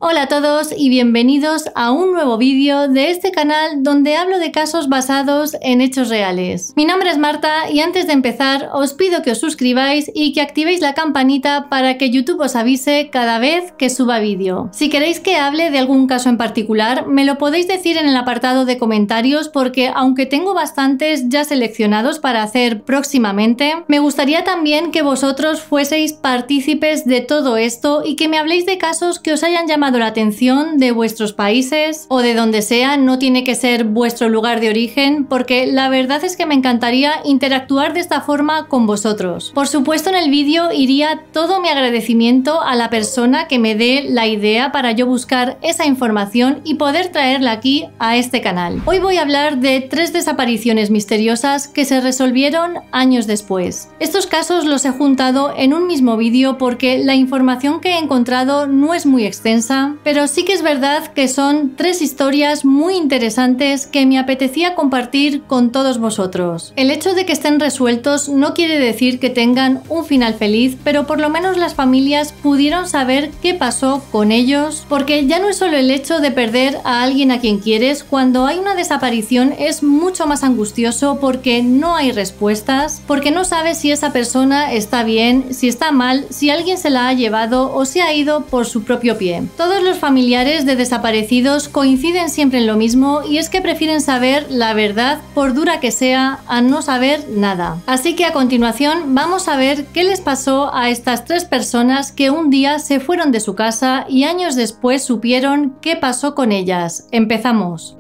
Hola a todos y bienvenidos a un nuevo vídeo de este canal donde hablo de casos basados en hechos reales. Mi nombre es Marta y antes de empezar os pido que os suscribáis y que activéis la campanita para que YouTube os avise cada vez que suba vídeo. Si queréis que hable de algún caso en particular me lo podéis decir en el apartado de comentarios porque aunque tengo bastantes ya seleccionados para hacer próximamente, me gustaría también que vosotros fueseis partícipes de todo esto y que me habléis de casos que os hayan llamado la atención de vuestros países o de donde sea, no tiene que ser vuestro lugar de origen, porque la verdad es que me encantaría interactuar de esta forma con vosotros. Por supuesto, en el vídeo iría todo mi agradecimiento a la persona que me dé la idea para yo buscar esa información y poder traerla aquí a este canal. Hoy voy a hablar de 3 desapariciones misteriosas que se resolvieron años después. Estos casos los he juntado en un mismo vídeo porque la información que he encontrado no es muy extensa, pero sí que es verdad que son 3 historias muy interesantes que me apetecía compartir con todos vosotros. El hecho de que estén resueltos no quiere decir que tengan un final feliz, pero por lo menos las familias pudieron saber qué pasó con ellos, porque ya no es solo el hecho de perder a alguien a quien quieres. Cuando hay una desaparición es mucho más angustioso porque no hay respuestas, porque no sabes si esa persona está bien, si está mal, si alguien se la ha llevado o se ha ido por su propio pie. Todos los familiares de desaparecidos coinciden siempre en lo mismo y es que prefieren saber la verdad, por dura que sea, a no saber nada. Así que a continuación vamos a ver qué les pasó a estas 3 personas que un día se fueron de su casa y años después supieron qué pasó con ellas. Empezamos.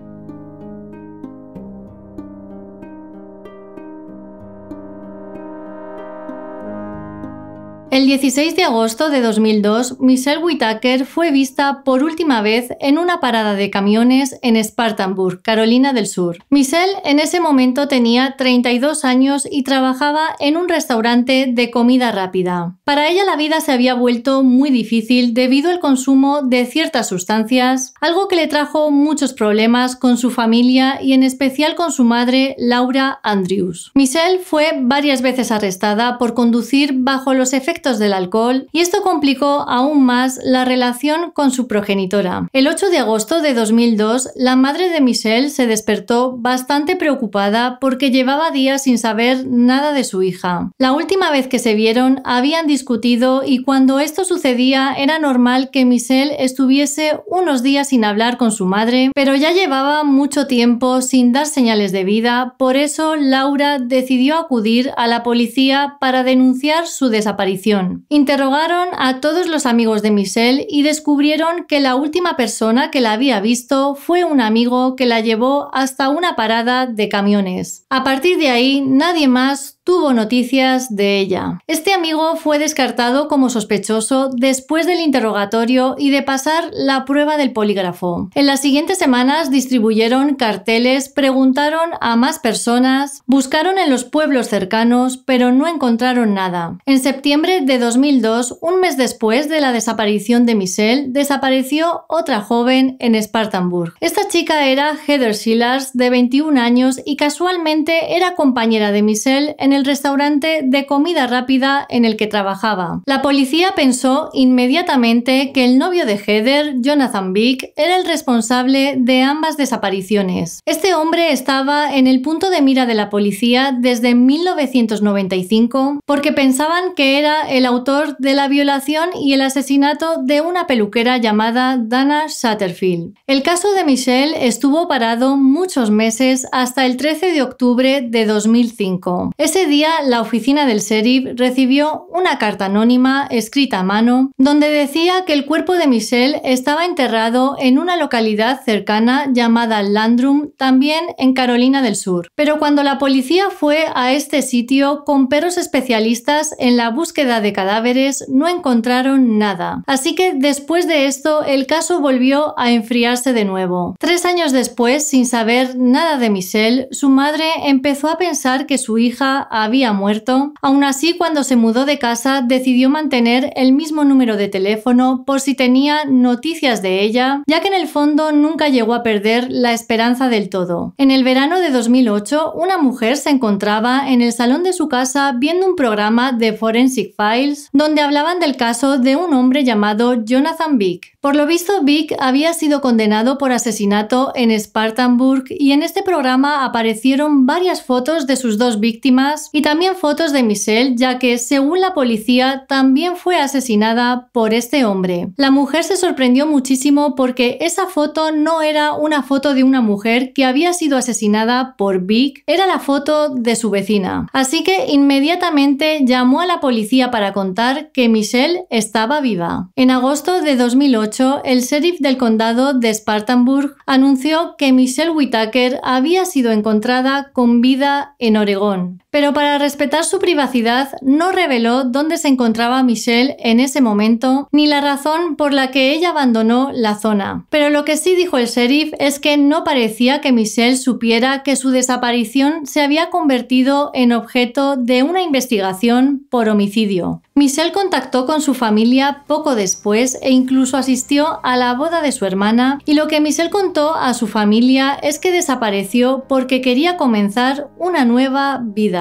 El 16 de agosto de 2002, Michelle Whitaker fue vista por última vez en una parada de camiones en Spartanburg, Carolina del Sur. Michelle en ese momento tenía 32 años y trabajaba en un restaurante de comida rápida. Para ella la vida se había vuelto muy difícil debido al consumo de ciertas sustancias, algo que le trajo muchos problemas con su familia y en especial con su madre, Laura Andrews. Michelle fue varias veces arrestada por conducir bajo los efectos del alcohol y esto complicó aún más la relación con su progenitora. El 8 de agosto de 2002, la madre de Michelle se despertó bastante preocupada porque llevaba días sin saber nada de su hija. La última vez que se vieron habían discutido y cuando esto sucedía era normal que Michelle estuviese unos días sin hablar con su madre, pero ya llevaba mucho tiempo sin dar señales de vida, por eso Laura decidió acudir a la policía para denunciar su desaparición. Interrogaron a todos los amigos de Michelle y descubrieron que la última persona que la había visto fue un amigo que la llevó hasta una parada de camiones. A partir de ahí, nadie más tuvo noticias de ella. Este amigo fue descartado como sospechoso después del interrogatorio y de pasar la prueba del polígrafo. En las siguientes semanas distribuyeron carteles, preguntaron a más personas, buscaron en los pueblos cercanos, pero no encontraron nada. En septiembre de 2002, un mes después de la desaparición de Michelle, desapareció otra joven en Spartanburg. Esta chica era Heather Shillars, de 21 años, y casualmente era compañera de Michelle en el restaurante de comida rápida en el que trabajaba. La policía pensó inmediatamente que el novio de Heather, Jonathan Vick, era el responsable de ambas desapariciones. Este hombre estaba en el punto de mira de la policía desde 1995 porque pensaban que era el autor de la violación y el asesinato de una peluquera llamada Dana Satterfield. El caso de Michelle estuvo parado muchos meses hasta el 13 de octubre de 2005. Ese día la oficina del sheriff recibió una carta anónima escrita a mano donde decía que el cuerpo de Michelle estaba enterrado en una localidad cercana llamada Landrum, también en Carolina del Sur. Pero cuando la policía fue a este sitio con perros especialistas en la búsqueda de cadáveres no encontraron nada. Así que después de esto el caso volvió a enfriarse de nuevo. 3 años después, sin saber nada de Michelle, su madre empezó a pensar que su hija había muerto, aún así cuando se mudó de casa decidió mantener el mismo número de teléfono por si tenía noticias de ella, ya que en el fondo nunca llegó a perder la esperanza del todo. En el verano de 2008, una mujer se encontraba en el salón de su casa viendo un programa de Forensic Files donde hablaban del caso de un hombre llamado Jonathan Vick. Por lo visto, Vick había sido condenado por asesinato en Spartanburg y en este programa aparecieron varias fotos de sus dos víctimas y también fotos de Michelle, ya que, según la policía, también fue asesinada por este hombre. La mujer se sorprendió muchísimo porque esa foto no era una foto de una mujer que había sido asesinada por Vick, era la foto de su vecina. Así que inmediatamente llamó a la policía para contar que Michelle estaba viva. En agosto de 2008, el sheriff del condado de Spartanburg anunció que Michelle Whitaker había sido encontrada con vida en Oregón. Pero para respetar su privacidad no reveló dónde se encontraba Michelle en ese momento ni la razón por la que ella abandonó la zona. Pero lo que sí dijo el sheriff es que no parecía que Michelle supiera que su desaparición se había convertido en objeto de una investigación por homicidio. Michelle contactó con su familia poco después e incluso asistió a la boda de su hermana, y lo que Michelle contó a su familia es que desapareció porque quería comenzar una nueva vida.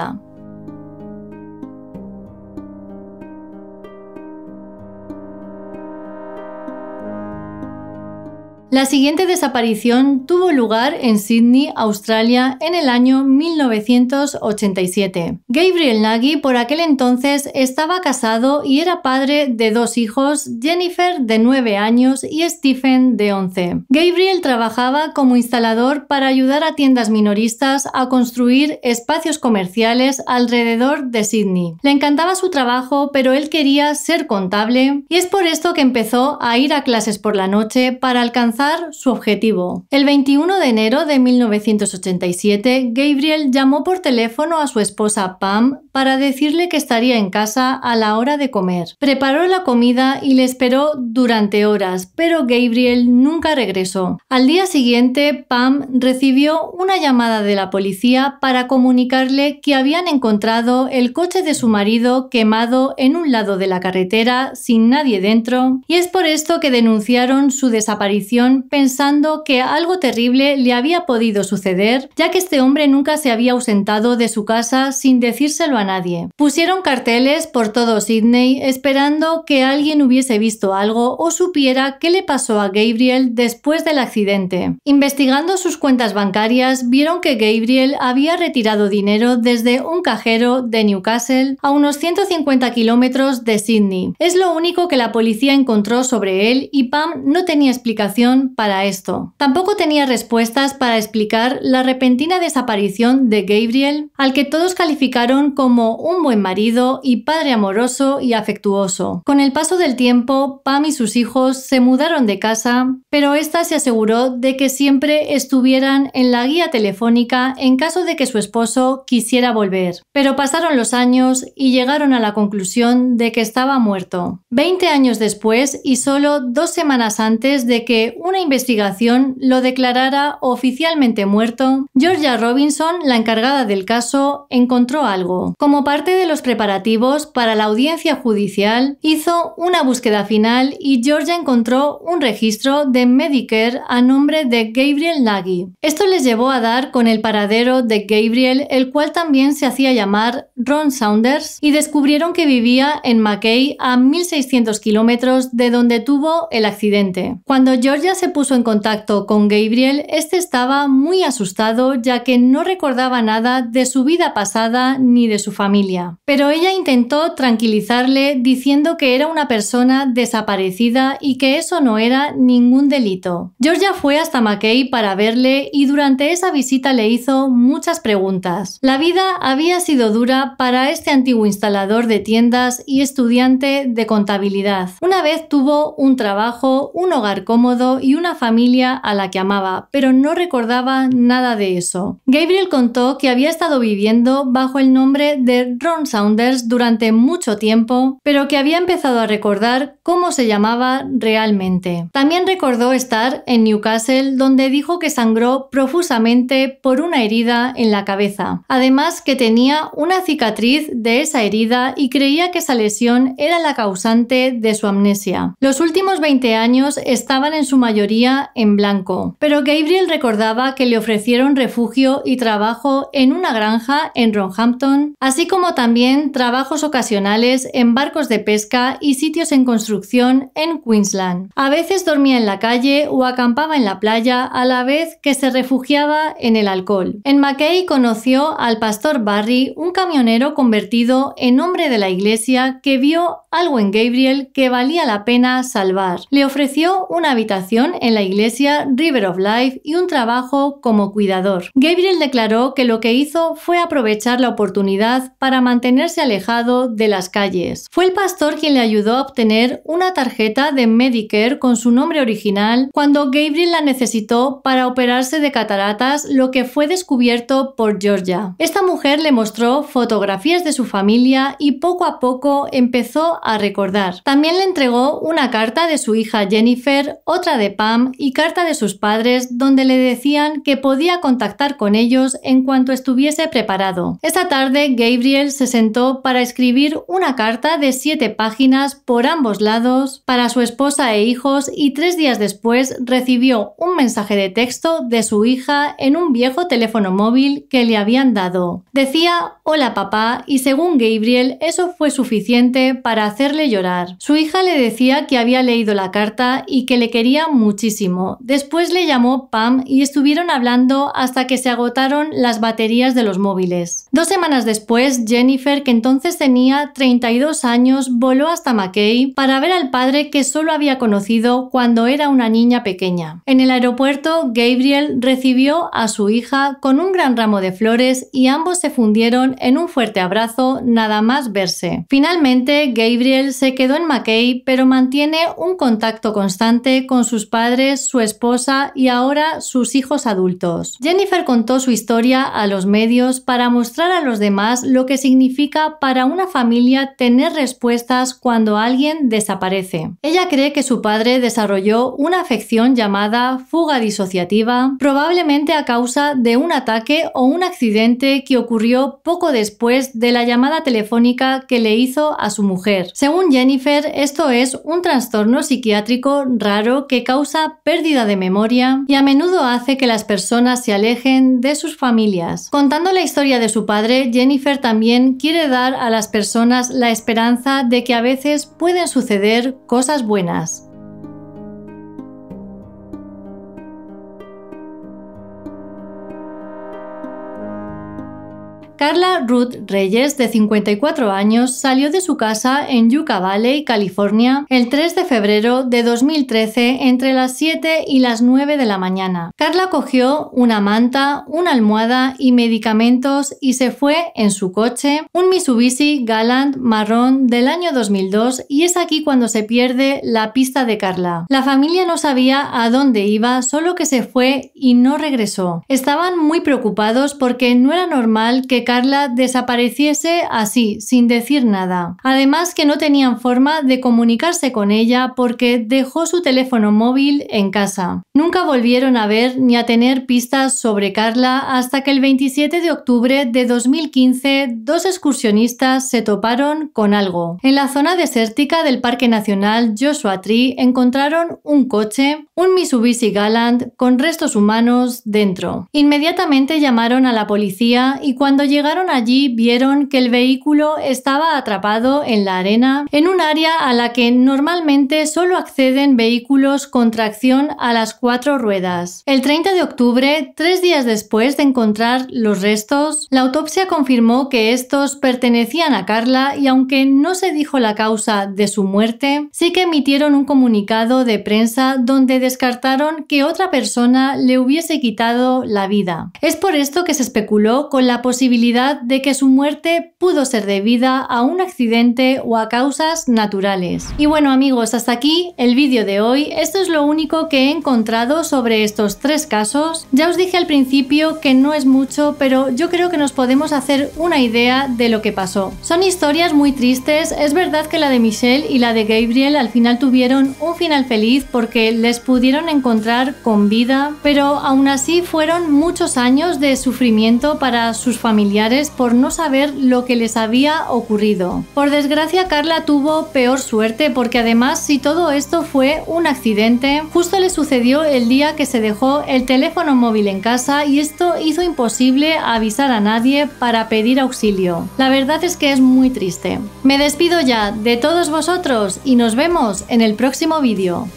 La siguiente desaparición tuvo lugar en Sydney, Australia, en el año 1987. Gabriel Nagy por aquel entonces estaba casado y era padre de dos hijos, Jennifer de 9 años y Stephen de 11. Gabriel trabajaba como instalador para ayudar a tiendas minoristas a construir espacios comerciales alrededor de Sydney. Le encantaba su trabajo, pero él quería ser contable y es por esto que empezó a ir a clases por la noche para alcanzar su objetivo. El 21 de enero de 1987, Gabriel llamó por teléfono a su esposa Pam para decirle que estaría en casa a la hora de comer. Preparó la comida y le esperó durante horas, pero Gabriel nunca regresó. Al día siguiente, Pam recibió una llamada de la policía para comunicarle que habían encontrado el coche de su marido quemado en un lado de la carretera sin nadie dentro, y es por esto que denunciaron su desaparición pensando que algo terrible le había podido suceder, ya que este hombre nunca se había ausentado de su casa sin decírselo a nadie. Pusieron carteles por todo Sydney esperando que alguien hubiese visto algo o supiera qué le pasó a Gabriel después del accidente. Investigando sus cuentas bancarias, vieron que Gabriel había retirado dinero desde un cajero de Newcastle a unos 150 kilómetros de Sydney. Es lo único que la policía encontró sobre él y Pam no tenía explicación para esto. Tampoco tenía respuestas para explicar la repentina desaparición de Gabriel, al que todos calificaron como un buen marido y padre amoroso y afectuoso. Con el paso del tiempo, Pam y sus hijos se mudaron de casa, pero esta se aseguró de que siempre estuvieran en la guía telefónica en caso de que su esposo quisiera volver. Pero pasaron los años y llegaron a la conclusión de que estaba muerto. 20 años después y solo 2 semanas antes de que una investigación lo declarara oficialmente muerto, Georgia Robinson, la encargada del caso, encontró algo. Como parte de los preparativos para la audiencia judicial, hizo una búsqueda final y Georgia encontró un registro de Medicare a nombre de Gabriel Nagy. Esto les llevó a dar con el paradero de Gabriel, el cual también se hacía llamar Ron Saunders, y descubrieron que vivía en Mackay, a 1600 kilómetros de donde tuvo el accidente. Cuando Georgia se puso en contacto con Gabriel, este estaba muy asustado ya que no recordaba nada de su vida pasada ni de su familia. Pero ella intentó tranquilizarle diciendo que era una persona desaparecida y que eso no era ningún delito. Georgia fue hasta Mackay para verle y durante esa visita le hizo muchas preguntas. La vida había sido dura para este antiguo instalador de tiendas y estudiante de contabilidad. Una vez tuvo un trabajo, un hogar cómodo y una familia a la que amaba, pero no recordaba nada de eso. Gabriel contó que había estado viviendo bajo el nombre de Ron Saunders durante mucho tiempo, pero que había empezado a recordar cómo se llamaba realmente. También recordó estar en Newcastle, donde dijo que sangró profusamente por una herida en la cabeza. Además, que tenía una cicatriz de esa herida y creía que esa lesión era la causante de su amnesia. Los últimos 20 años estaban en su mayoría en blanco, pero Gabriel recordaba que le ofrecieron refugio y trabajo en una granja en Roehampton, así como también trabajos ocasionales en barcos de pesca y sitios en construcción en Queensland. A veces dormía en la calle o acampaba en la playa a la vez que se refugiaba en el alcohol. En Mackay conoció al pastor Barry, un camionero convertido en hombre de la iglesia que vio algo en Gabriel que valía la pena salvar. Le ofreció una habitación en la iglesia River of Life y un trabajo como cuidador. Gabriel declaró que lo que hizo fue aprovechar la oportunidad para mantenerse alejado de las calles. Fue el pastor quien le ayudó a obtener una tarjeta de Medicare con su nombre original cuando Gabriel la necesitó para operarse de cataratas, lo que fue descubierto por Georgia. Esta mujer le mostró fotografías de su familia y poco a poco empezó a recordar. También le entregó una carta de su hija Jennifer, otra de Pam y carta de sus padres donde le decían que podía contactar con ellos en cuanto estuviese preparado. Esa tarde Gabriel se sentó para escribir una carta de 7 páginas por ambos lados para su esposa e hijos y 3 días después recibió un mensaje de texto de su hija en un viejo teléfono móvil que le habían dado. Decía «Hola papá» y según Gabriel eso fue suficiente para hacerle llorar. Su hija le decía que había leído la carta y que le quería muchísimo. Después le llamó Pam y estuvieron hablando hasta que se agotaron las baterías de los móviles. 2 semanas después, Jennifer, que entonces tenía 32 años, voló hasta Mackay para ver al padre que solo había conocido cuando era una niña pequeña. En el aeropuerto, Gabriel recibió a su hija con un gran ramo de flores y ambos se fundieron en un fuerte abrazo nada más verse. Finalmente, Gabriel se quedó en Mackay, pero mantiene un contacto constante con sus padres, su esposa y ahora sus hijos adultos. Jennifer contó su historia a los medios para mostrar a los demás lo que significa para una familia tener respuestas cuando alguien desaparece. Ella cree que su padre desarrolló una afección llamada fuga disociativa, probablemente a causa de un ataque o un accidente que ocurrió poco después de la llamada telefónica que le hizo a su mujer. Según Jennifer, esto es un trastorno psiquiátrico raro que causa pérdida de memoria y a menudo hace que las personas se alejen de sus familias. Contando la historia de su padre, Jennifer también quiere dar a las personas la esperanza de que a veces pueden suceder cosas buenas. Carla Ruth Reyes, de 54 años, salió de su casa en Yucca Valley, California, el 3 de febrero de 2013 entre las 7 y las 9 de la mañana. Carla cogió una manta, una almohada y medicamentos y se fue en su coche, un Mitsubishi Galant marrón del año 2002, y es aquí cuando se pierde la pista de Carla. La familia no sabía a dónde iba, solo que se fue y no regresó. Estaban muy preocupados porque no era normal que Carla desapareciese así, sin decir nada. Además que no tenían forma de comunicarse con ella porque dejó su teléfono móvil en casa. Nunca volvieron a ver ni a tener pistas sobre Carla hasta que el 27 de octubre de 2015 2 excursionistas se toparon con algo. En la zona desértica del Parque Nacional Joshua Tree encontraron un coche, un Mitsubishi Galant, con restos humanos dentro. Inmediatamente llamaron a la policía y cuando llegaron allí vieron que el vehículo estaba atrapado en la arena, en un área a la que normalmente solo acceden vehículos con tracción a las 4 ruedas. El 30 de octubre, 3 días después de encontrar los restos, la autopsia confirmó que estos pertenecían a Carla y aunque no se dijo la causa de su muerte, sí que emitieron un comunicado de prensa donde descartaron que otra persona le hubiese quitado la vida. Es por esto que se especuló con la posibilidad posibilidad de que su muerte pudo ser debida a un accidente o a causas naturales. Y bueno amigos, hasta aquí el vídeo de hoy. Esto es lo único que he encontrado sobre estos 3 casos. Ya os dije al principio que no es mucho, pero yo creo que nos podemos hacer una idea de lo que pasó. Son historias muy tristes. Es verdad que la de Michelle y la de Gabriel al final tuvieron un final feliz porque les pudieron encontrar con vida, pero aún así fueron muchos años de sufrimiento para sus familiares por no saber lo que les había ocurrido. Por desgracia, Carla tuvo peor suerte porque además, si todo esto fue un accidente, justo le sucedió el día que se dejó el teléfono móvil en casa y esto hizo imposible avisar a nadie para pedir auxilio. La verdad es que es muy triste. Me despido ya de todos vosotros y nos vemos en el próximo vídeo.